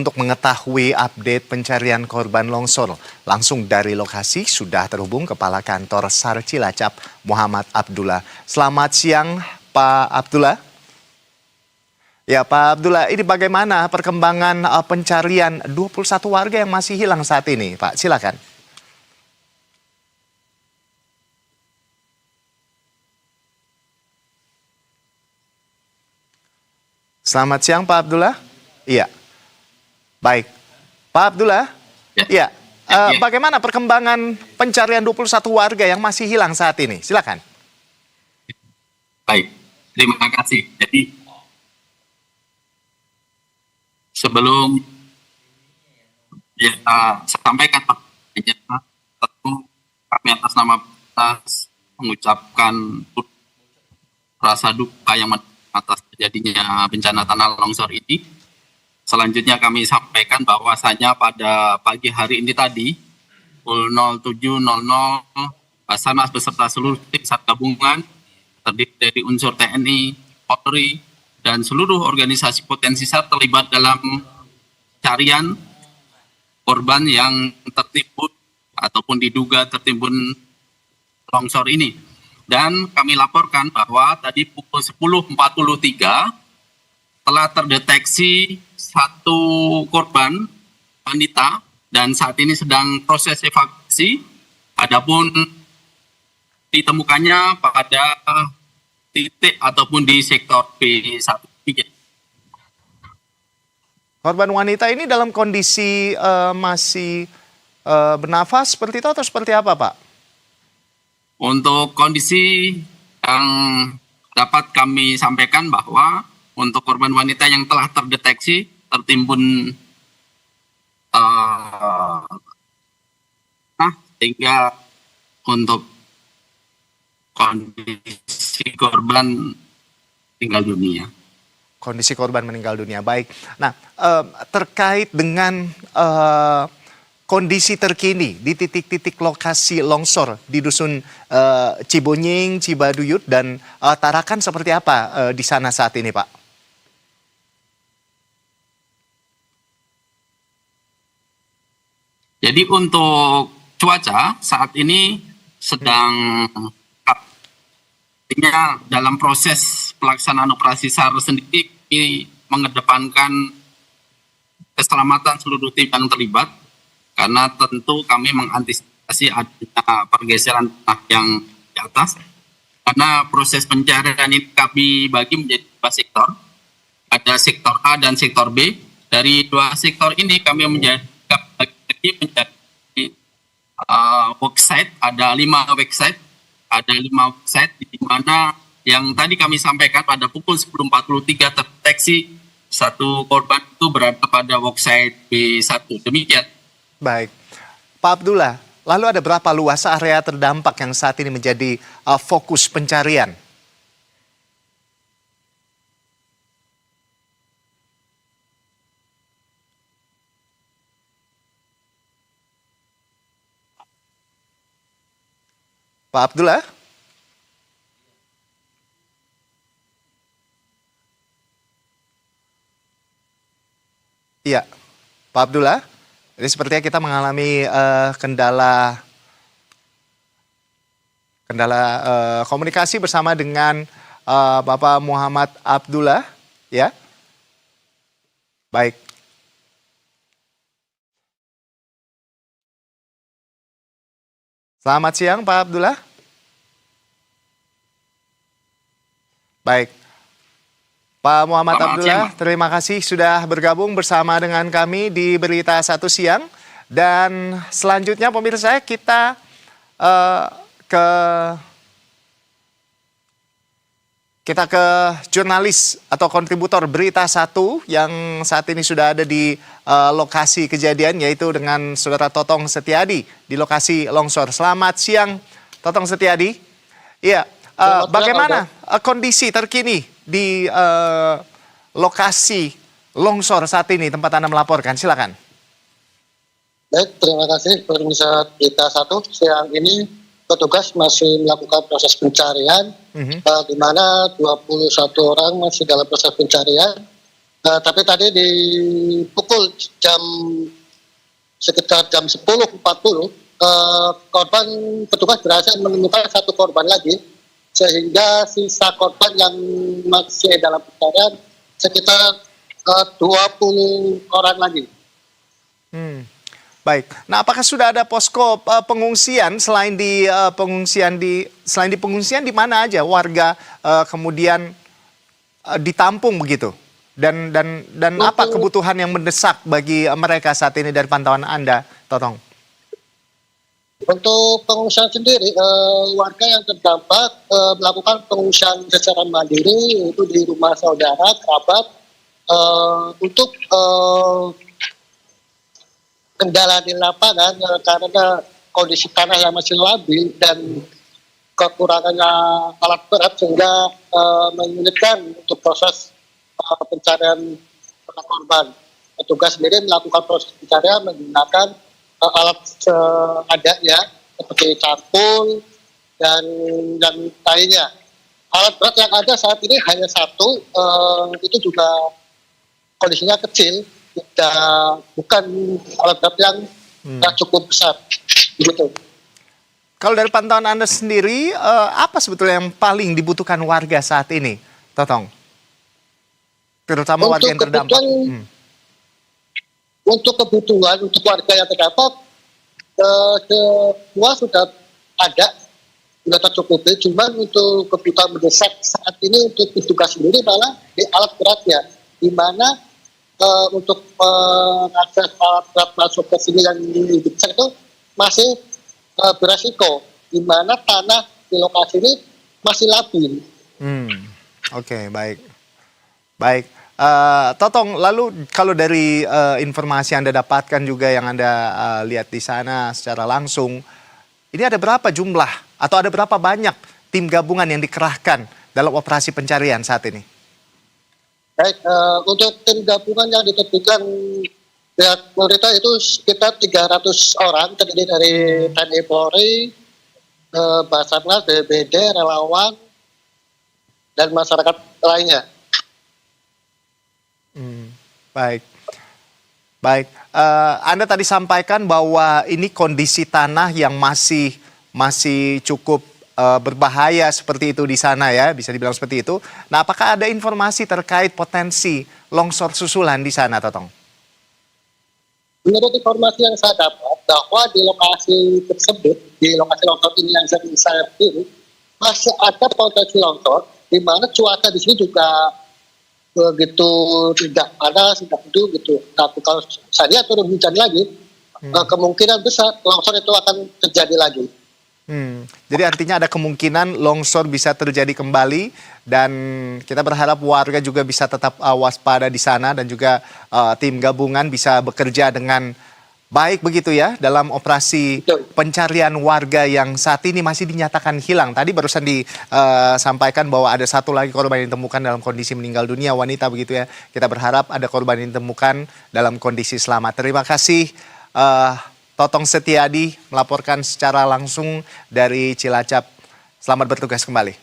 Untuk mengetahui update pencarian korban longsor, langsung dari lokasi sudah terhubung Kepala Kantor SAR Cilacap, Muhammad Abdullah. Selamat siang, Pak Abdullah. Ya, Pak Abdullah, ini bagaimana perkembangan pencarian 21 warga yang masih hilang saat ini, Pak? Silakan. Selamat siang, Pak Abdullah. Iya. Baik, Pak Abdullah, ya, bagaimana perkembangan pencarian 21 warga yang masih hilang saat ini? Silakan. Baik, terima kasih. Jadi, sebelum saya sampaikan, tentu kami atas nama mengucapkan rasa duka yang atas terjadinya bencana tanah longsor ini. Selanjutnya kami sampaikan bahwasanya pada pagi hari ini tadi, pukul 07.00, Basarnas beserta seluruh tim SAR gabungan, terdiri dari unsur TNI, Polri, dan seluruh organisasi potensi SAR terlibat dalam pencarian korban yang tertimbun ataupun diduga tertimbun longsor ini. Dan kami laporkan bahwa tadi pukul 10.43 telah terdeteksi satu korban wanita dan saat ini sedang proses evakuasi. Adapun ditemukannya pada titik ataupun di sektor B1. Korban wanita ini dalam kondisi masih bernafas seperti itu atau seperti apa, Pak? Untuk kondisi yang dapat kami sampaikan bahwa untuk korban wanita yang telah terdeteksi tertimbun sehingga untuk kondisi korban meninggal dunia. Kondisi korban meninggal dunia, baik. Nah, terkait dengan kondisi terkini di titik-titik lokasi longsor di Dusun Cibonying, Cibaduyut, dan Tarakan seperti apa di sana saat ini, Pak? Jadi untuk cuaca saat ini sedang artinya dalam proses pelaksanaan operasi SAR sendiri mengedepankan keselamatan seluruh tim yang terlibat karena tentu kami mengantisipasi adanya pergeseran tanah yang di atas karena proses pencarian ini kami bagi menjadi dua sektor, ada sektor A dan sektor B. Dari dua sektor ini kami menjadi worksite, ada 5 worksite, di mana yang tadi kami sampaikan pada pukul 10.43 terdeteksi satu korban itu berada pada worksite B1. Demikian. Baik, Pak Abdullah, lalu ada berapa luas area terdampak yang saat ini menjadi fokus pencarian? Pak Abdullah? Iya, Pak Abdullah. Jadi sepertinya kita mengalami kendala komunikasi bersama dengan Bapak Muhammad Abdullah, ya. Baik. Selamat siang, Pak Abdullah. Baik. Pak Muhammad Abdullah, terima kasih sudah bergabung bersama dengan kami di Berita Satu Siang. Dan selanjutnya pemirsa, kita ke jurnalis atau kontributor Berita Satu yang saat ini sudah ada di lokasi kejadian, yaitu dengan Saudara Totong Setiadi di lokasi longsor. Selamat siang, Totong Setiadi. Iya, bagaimana kondisi terkini di lokasi longsor saat ini tempat Anda melaporkan? Silakan. Baik, terima kasih pemirsa Berita Satu. Siang ini petugas masih melakukan proses pencarian, di mana 21 orang masih dalam proses pencarian. Tapi tadi di pukul sekitar jam 10.40, korban petugas berhasil menemukan satu korban lagi, sehingga sisa korban yang masih dalam pencarian sekitar 20 orang lagi. Baik. Nah, apakah sudah ada posko pengungsian selain di pengungsian di mana aja warga kemudian ditampung begitu? Dan apa kebutuhan yang mendesak bagi mereka saat ini dari pantauan Anda, Totong? Untuk pengungsian sendiri, warga yang terdampak melakukan pengungsian secara mandiri, yaitu di rumah saudara, kerabat, untuk kendala di lapangan karena kondisi tanah yang masih labil dan kekurangannya alat berat, sehingga menyulitkan untuk proses pencarian korban. Petugas sendiri melakukan proses pencarian menggunakan alat seadanya seperti cangkul dan lainnya. Alat berat yang ada saat ini hanya satu, itu juga kondisinya kecil, bukan alat berat yang cukup besar. Begitu. Kalau dari pantauan Anda sendiri, apa sebetulnya yang paling dibutuhkan warga saat ini, Totong? Terutama warga yang terdampak. Untuk kebutuhan untuk warga yang terdampak, semua sudah ada, sudah tercukupi. Cuma untuk kebutuhan mendesak saat ini untuk petugas sendiri malah di alat beratnya, di mana untuk mengakses alat berat masuk ke sini yang dicek itu masih beresiko, di mana tanah di lokasi ini masih labil. Oke, baik. Baik. Totong, lalu kalau dari informasi yang Anda dapatkan juga yang Anda lihat di sana secara langsung, ini ada berapa jumlah atau ada berapa banyak tim gabungan yang dikerahkan dalam operasi pencarian saat ini? Baik, untuk tim gabungan yang diterjunkan pihak pemerintah itu sekitar 300 orang, terdiri dari TNI Polri, Basarnas, BPBD, relawan, dan masyarakat lainnya. Baik. Baik. Anda tadi sampaikan bahwa ini kondisi tanah yang masih cukup berbahaya seperti itu di sana ya, bisa dibilang seperti itu. Nah, apakah ada informasi terkait potensi longsor susulan di sana, Totong? Menurut informasi yang saya dapat, bahwa di lokasi tersebut, di lokasi longsor ini yang saya pilih, masih ada potensi longsor, di mana cuaca di sini juga begitu tidak panas, tidak teduh gitu. Tapi kalau saja turun hujan lagi, kemungkinan besar longsor itu akan terjadi lagi. Jadi artinya ada kemungkinan longsor bisa terjadi kembali dan kita berharap warga juga bisa tetap waspada di sana dan juga tim gabungan bisa bekerja dengan baik begitu ya dalam operasi pencarian warga yang saat ini masih dinyatakan hilang. Tadi barusan disampaikan bahwa ada satu lagi korban yang ditemukan dalam kondisi meninggal dunia, wanita begitu ya. Kita berharap ada korban yang ditemukan dalam kondisi selamat. Terima kasih Totong Setiadi melaporkan secara langsung dari Cilacap. Selamat bertugas kembali.